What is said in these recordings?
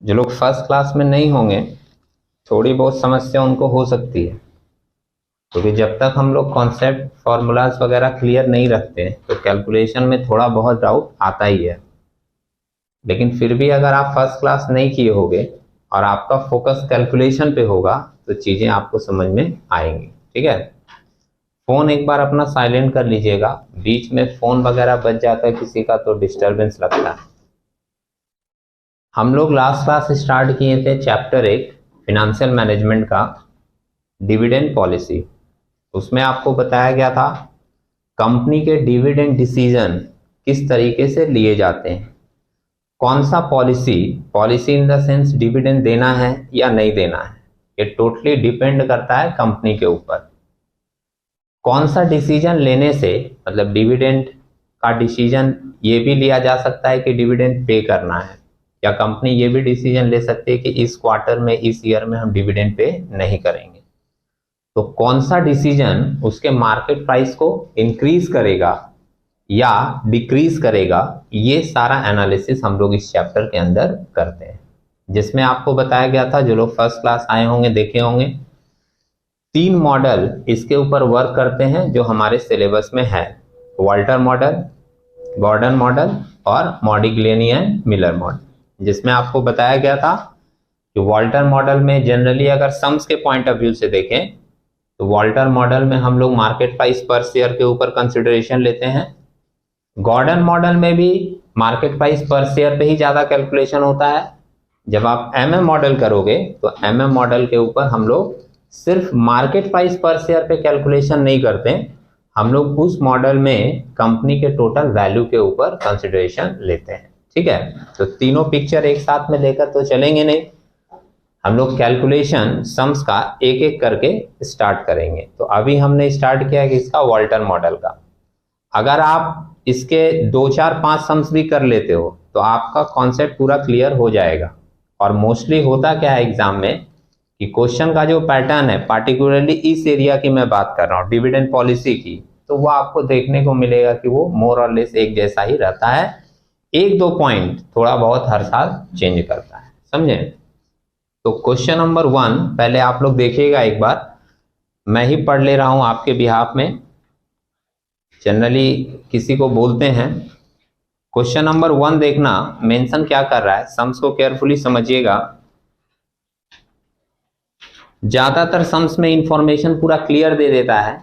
जो लोग first class में नहीं होंगे थोड़ी बहुत समस्या उनको हो सकती है, क्योंकि जब तक हम लोग कॉन्सेप्ट फार्मूलाज वगैरह क्लियर नहीं रखते तो कैलकुलेशन में थोड़ा बहुत डाउट आता ही है। लेकिन फिर भी अगर आप फर्स्ट क्लास नहीं किए होगे और आपका फोकस कैलकुलेशन पे होगा तो चीज़ें आपको समझ में आएंगी। ठीक है, फ़ोन एक बार अपना साइलेंट कर लीजिएगा, बीच में फ़ोन वगैरह बज जाता है किसी का तो डिस्टरबेंस लगता है। हम लोग लास्ट क्लास स्टार्ट किए थे चैप्टर 1 फिनेंशियल मैनेजमेंट का, डिविडेंड पॉलिसी। उसमें आपको बताया गया था कंपनी के डिविडेंड डिसीजन किस तरीके से लिए जाते हैं, कौन सा policy in the sense dividend देना है या नहीं देना है, ये टोटली डिपेंड करता है कंपनी के ऊपर। कौन सा डिसीजन लेने से, मतलब डिविडेंड का डिसीजन ये भी लिया जा सकता है कि डिविडेंड पे करना है, या कंपनी ये भी डिसीजन ले सकती है कि इस क्वार्टर में, इस ईयर में हम डिविडेंड पे नहीं करेंगे। तो कौन सा डिसीजन उसके मार्केट प्राइस को इंक्रीज करेगा या डिक्रीज करेगा, ये सारा एनालिसिस हम लोग इस चैप्टर के अंदर करते हैं। जिसमें आपको बताया गया था, जो लोग फर्स्ट क्लास आए होंगे देखे होंगे, 3 मॉडल इसके ऊपर वर्क करते हैं जो हमारे सिलेबस में है, वाल्टर मॉडल, गॉर्डन मॉडल और मॉडिग्लिनी एंड मिलर मॉडल। जिसमें आपको बताया गया था कि वाल्टर मॉडल में जनरली अगर सम्स के पॉइंट ऑफ व्यू से देखें तो वाल्टर मॉडल में हम लोग मार्केट प्राइस पर शेयर के ऊपर कंसिडरेशन लेते हैं। गॉर्डन मॉडल में भी मार्केट प्राइस पर शेयर पे ही ज़्यादा कैलकुलेशन होता है। जब आप एमएम मॉडल करोगे तो एमएम मॉडल के ऊपर हम लोग सिर्फ मार्केट प्राइस पर शेयर पे कैलकुलेशन नहीं करते, हम लोग उस मॉडल में कंपनी के टोटल वैल्यू के ऊपर कंसिडरेशन लेते हैं। ठीक है, तो तीनों पिक्चर एक साथ में लेकर तो चलेंगे नहीं, हम लोग कैलकुलेशन सम्स का एक एक करके स्टार्ट करेंगे। तो अभी हमने स्टार्ट किया कि इसका वाल्टर मॉडल का। अगर आप इसके 2 4 5 सम्स भी कर लेते हो तो आपका कॉन्सेप्ट पूरा क्लियर हो जाएगा। और मोस्टली होता क्या है एग्जाम में कि क्वेश्चन का जो पैटर्न है, पार्टिकुलरली इस एरिया की मैं बात कर रहा हूँ डिविडेंड पॉलिसी की, तो वो आपको देखने को मिलेगा कि वो मोर और लेस एक जैसा ही रहता है, 1-2 पॉइंट थोड़ा बहुत हर साल चेंज करता है। समझे? तो क्वेश्चन नंबर 1 पहले आप लोग देखिएगा एक बार, मैं ही पढ़ ले रहा हूं आपके बिहाफ में, जनरली किसी को बोलते हैं। क्वेश्चन नंबर 1 देखना, मेंशन क्या कर रहा है, सम्स को केयरफुली समझिएगा। ज्यादातर सम्स में इंफॉर्मेशन पूरा क्लियर दे देता है,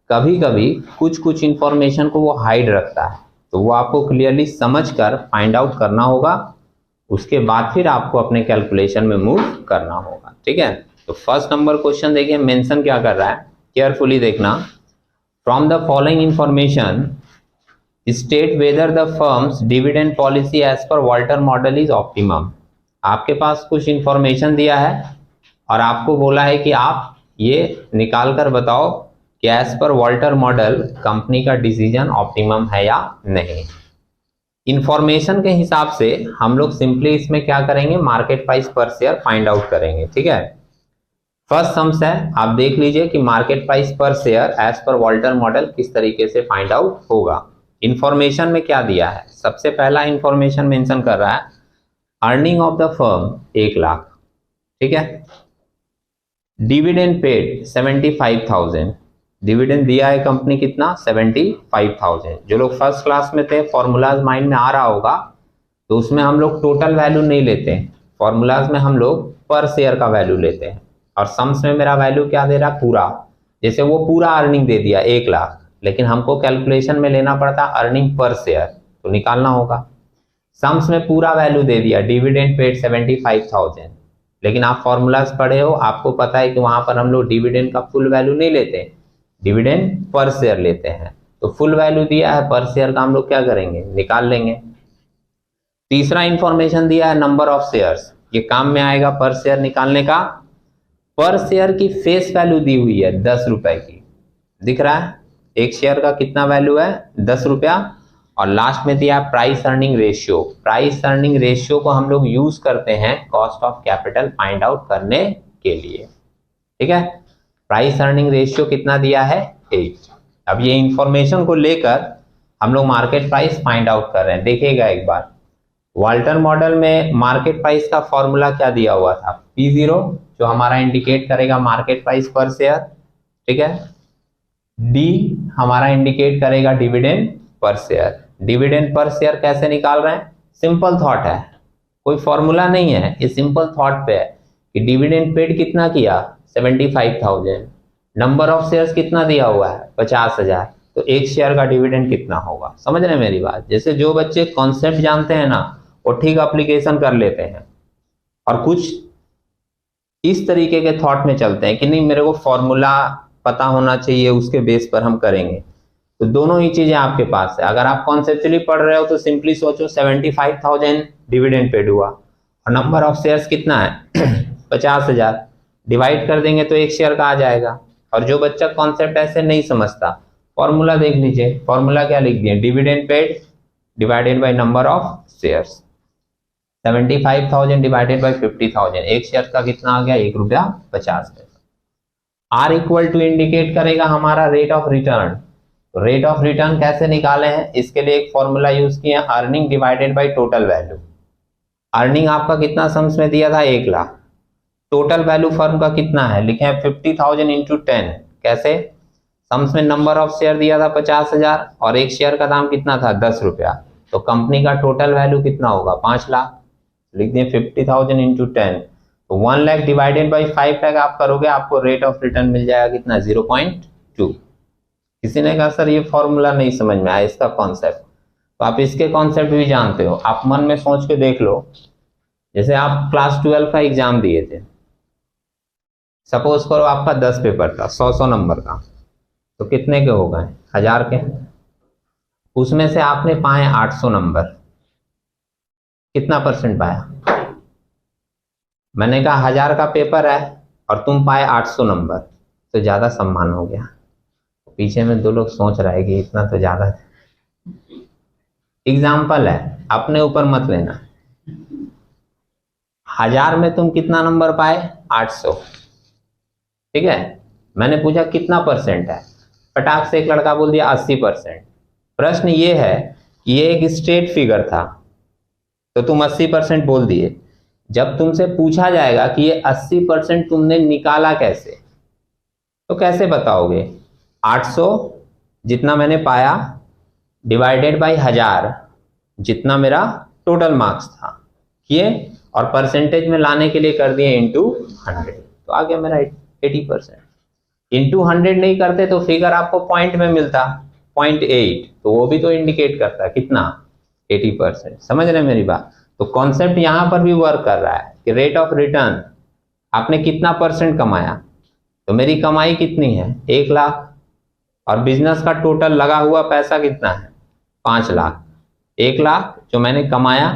कभी कभी कुछ कुछ इंफॉर्मेशन को वो हाइड रखता है, तो वो आपको क्लियरली समझकर फाइंड आउट करना होगा, उसके बाद फिर आपको अपने कैलकुलेशन में मूव करना होगा। ठीक है, तो फर्स्ट नंबर क्वेश्चन देखिए, मेंशन क्या कर रहा है, केयरफुली देखना। From the following information state whether the firm's dividend policy as per Walter model is optimum. आपके पास कुछ इंफॉर्मेशन दिया है और आपको बोला है कि आप ये निकाल कर बताओ कि as per Walter model company का डिसीजन ऑप्टिमम है या नहीं। इंफॉर्मेशन के हिसाब से हम लोग सिंपली इसमें क्या करेंगे, market price per share find out करेंगे। ठीक है, फर्स्ट सम्स है, आप देख लीजिए कि market price per share as per Walter model किस तरीके से फाइंड आउट होगा। इंफॉर्मेशन में क्या दिया है, सबसे पहला इंफॉर्मेशन मेंशन कर रहा है earning of the firm 1 lakh. ठीक है, डिविडेंड पेड 75,000, डिविडेंड दिया है कंपनी कितना, 75,000। जो लोग फर्स्ट क्लास में थे, फॉर्मूलाज माइंड में आ रहा होगा, तो उसमें हम लोग टोटल वैल्यू नहीं लेते हैं, फॉर्मूलाज में हम लोग पर शेयर का वैल्यू लेते हैं। और सम्स में मेरा वैल्यू क्या दे रहा, पूरा, जैसे वो पूरा अर्निंग दे दिया 1 लाख, लेकिन हमको कैलकुलेशन में लेना पड़ता अर्निंग पर शेयर, तो निकालना होगा। सम्स में पूरा वैल्यू दे दिया, डिविडेंड पेड 75,000, लेकिन आप फॉर्मूलाज पढ़े हो, आपको पता है कि वहां पर हम लोग डिविडेंड का फुल वैल्यू नहीं लेते, डिविडेंड पर शेयर लेते हैं। तो फुल वैल्यू दिया है, पर शेयर का हम लोग क्या करेंगे, निकाल लेंगे। तीसरा इंफॉर्मेशन दिया है नंबर ऑफ शेयर्स, ये काम में आएगा पर शेयर निकालने का। पर शेयर की फेस वैल्यू दी हुई है 10 रुपए की, दिख रहा है, एक शेयर का कितना वैल्यू है, 10 रुपया। और लास्ट में दिया price earning ratio, price earning ratio को हम लोग यूज करते हैं cost of capital find out करने के लिए। ठीक है, प्राइस अर्निंग रेशियो कितना दिया है, 8। अब ये इंफॉर्मेशन को लेकर हम लोग मार्केट प्राइस फाइंड आउट कर रहे हैं, देखिएगा एक बार। वाल्टर मॉडल में मार्केट प्राइस का फॉर्मूला क्या दिया हुआ था, P0 जो हमारा इंडिकेट करेगा मार्केट प्राइस पर शेयर, ठीक है। D हमारा इंडिकेट करेगा dividend per share. Dividend per share कैसे निकाल रहे हैं, सिंपल थॉट है, कोई फॉर्मूला नहीं है, ये सिंपल थॉट पे है कि डिविडेंड पेड कितना किया 75,000, नंबर ऑफ शेयर्स कितना दिया हुआ है 50,000, तो एक शेयर का डिविडेंड कितना होगा। समझ रहे हैं मेरी बात। जैसे जो बच्चे कॉन्सेप्ट जानते हैं ना वो ठीक एप्लीकेशन कर लेते हैं, और कुछ इस तरीके के थॉट में चलते हैं कि नहीं मेरे को फॉर्मूला पता होना चाहिए, उसके बेस पर हम करेंगे। तो दोनों ही चीजें आपके पास है। अगर आप कॉन्सेप्चुअली पढ़ रहे हो तो सिंपली सोचो 75,000 डिविडेंड पेड हुआ और नंबर ऑफ शेयर्स कितना है 50,000, डिवाइड कर देंगे तो एक शेयर का आ जाएगा। और जो बच्चा कॉन्सेप्ट ऐसे नहीं समझता, फॉर्मूला देख लीजिए, फॉर्मूला क्या लिख दिए, dividend paid divided by number of shares, 75,000 divided by 50,000, एक शेयर का कितना आ गया ₹1.50। आर इक्वल टू इंडिकेट करेगा हमारा रेट ऑफ रिटर्न। तो रेट ऑफ रिटर्न कैसे निकाले हैं, इसके लिए एक फॉर्मूला यूज किया, earning divided by total value. Earning आपका कितना सम्स में दिया था 1 लाख, टोटल वैल्यू फर्म का कितना है, लिखे हैं 50,000 इंटू 10। कैसे, सम्स में नंबर ऑफ शेयर दिया था 50,000 और एक शेयर का दाम कितना था 10 रुपया, तो कंपनी का टोटल वैल्यू कितना होगा 5 लाख। लिख दिए 50,000 इंटू 10, तो 1 लाख डिवाइडेड बाई 5 लाख आप करोगे, आपको रेट ऑफ रिटर्न मिल जाएगा कितना 0.2। किसी ने कहा सर ये फॉर्मूला नहीं समझ में आया, इसका कॉन्सेप्ट, तो आप इसके कॉन्सेप्ट भी जानते हो, आप मन में सोच के देख लो। जैसे आप क्लास 12 का एग्जाम दिए थे, सपोज करो आपका 10 पेपर था 100 नंबर का, तो कितने के हो गए 1000 के, उसमें से आपने पाए 800 नंबर, कितना परसेंट पाया। मैंने कहा 1000 का पेपर है और तुम पाए 800 नंबर, तो ज्यादा सम्मान हो गया। पीछे में 2 लोग सोच रहे हैं कि इतना तो ज्यादा, एग्जाम्पल है, अपने ऊपर मत लेना। 1000 में तुम कितना नंबर पाए 800, ठीक है। मैंने पूछा कितना परसेंट है, फटाक से एक लड़का बोल दिया 80%। प्रश्न ये है कि ये एक स्ट्रेट फिगर था तो तुम 80% बोल दिए। जब तुमसे पूछा जाएगा कि ये 80% तुमने निकाला कैसे, तो कैसे बताओगे, 800 जितना मैंने पाया डिवाइडेड बाई 1000 जितना मेरा टोटल मार्क्स था किए, और परसेंटेज में लाने के लिए कर दिए इंटू 100, तो आ गया मेरा 80%। इंटू 100 नहीं करते तो फिगर आपको पॉइंट में मिलता 0.8, तो वो भी तो इंडिकेट करता है कितना 80%। समझ रहे हैं मेरी बात। तो कॉन्सेप्ट यहां पर भी वर्क कर रहा है कि रेट ऑफ रिटर्न आपने कितना परसेंट कमाया, तो मेरी कमाई कितनी है 1 लाख, और बिजनेस का टोटल लगा हुआ पैसा कितना है 5 लाख। 1 लाख जो मैंने कमाया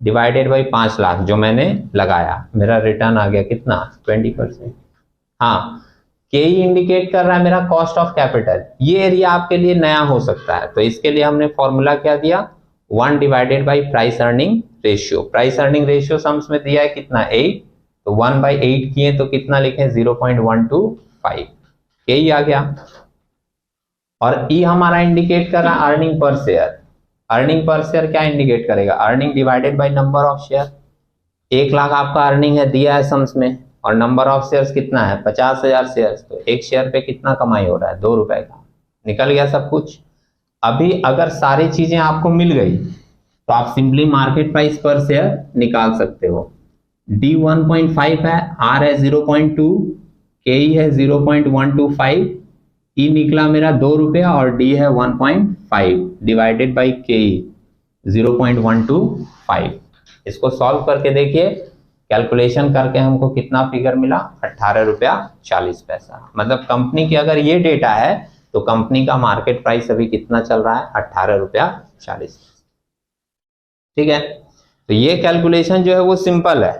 डिवाइडेड बाई 5 लाख जो मैंने लगाया, मेरा रिटर्न आ गया कितना 20%। हाँ, के ही इंडिकेट कर रहा है मेरा कॉस्ट ऑफ कैपिटल। ये एरिया आपके लिए नया हो सकता है, तो इसके लिए हमने फॉर्मूला क्या दिया, 1 divided by price earning ratio. Price earning ratio sums में दिया है कितना 8, तो 1/8 किए तो कितना लिखे 0.125, के ही आ गया। और ई हमारा इंडिकेट कर रहा है earning per share. Earning per share क्या इंडिकेट करेगा, earning divided by number of share. 1 lakh आपका अर्निंग है दिया है सम्स में, और नंबर ऑफ शेयर्स कितना है 50,000 शेयर्स, तो एक शेयर पे कितना कमाई हो रहा है 2 रुपए का, निकल गया सब कुछ। अभी अगर सारी चीजें आपको मिल गई तो आप simply market price per share निकाल सकते हो। डी 1.5 है, आर है 0.2, के है 0.125, ई निकला मेरा 2 रुपया और डी है 1.5 डिवाइडेड बाई के 0.125। इसको सॉल्व करके देखिए, कैलकुलेशन करके हमको कितना फिगर मिला 18 रुपया 40 पैसा। मतलब कंपनी की अगर ये डेटा है तो कंपनी का मार्केट प्राइस अभी कितना चल रहा है 18 रुपया 40। ठीक है, तो ये कैलकुलेशन जो है वो सिंपल है।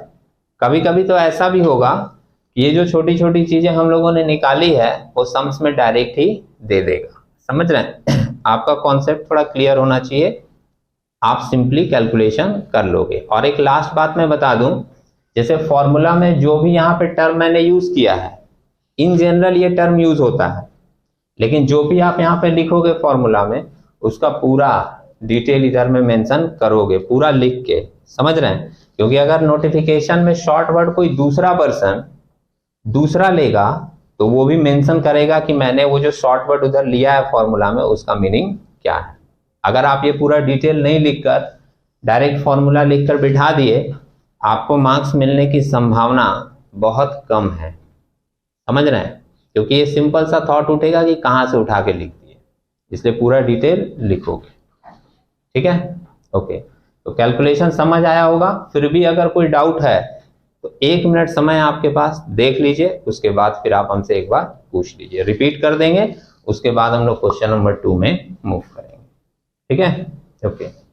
कभी कभी तो ऐसा भी होगा कि ये जो छोटी छोटी चीजें हम लोगों ने निकाली है वो सम्स में डायरेक्ट ही दे देगा। समझ रहे हैं, आपका कॉन्सेप्ट थोड़ा क्लियर होना चाहिए, आप सिंपली कैलकुलेशन कर लोगे। और एक लास्ट बात मैं बता दूं, जैसे फॉर्मूला में जो भी यहाँ पे टर्म मैंने यूज किया है, इन जनरल ये टर्म यूज होता है, लेकिन जो भी आप यहाँ पे लिखोगे फॉर्मूला में उसका पूरा डिटेल इधर में मेंशन करोगे, पूरा लिख के समझ रहे हैं? क्योंकि अगर नोटिफिकेशन में शॉर्ट वर्ड कोई दूसरा पर्सन दूसरा लेगा तो वो भी मेंशन करेगा कि मैंने वो जो शॉर्ट वर्ड उधर लिया है फॉर्मूला में उसका मीनिंग क्या है। अगर आप ये पूरा डिटेल नहीं लिखकर डायरेक्ट फॉर्मूला लिखकर बिठा दिए, आपको मार्क्स मिलने की संभावना बहुत कम है। समझ रहे हैं? क्योंकि ये सिंपल सा थॉट उठेगा कि कहाँ से उठा के लिख दिए, इसलिए पूरा डिटेल लिखोगे। ठीक है, ओके। तो कैलकुलेशन समझ आया होगा। फिर भी अगर कोई डाउट है तो 1 मिनट समय आपके पास, देख लीजिए, उसके बाद फिर आप हमसे एक बार पूछ लीजिए, रिपीट कर देंगे, उसके बाद हम लोग क्वेश्चन नंबर 2 में मूव करेंगे। ठीक है, ओके।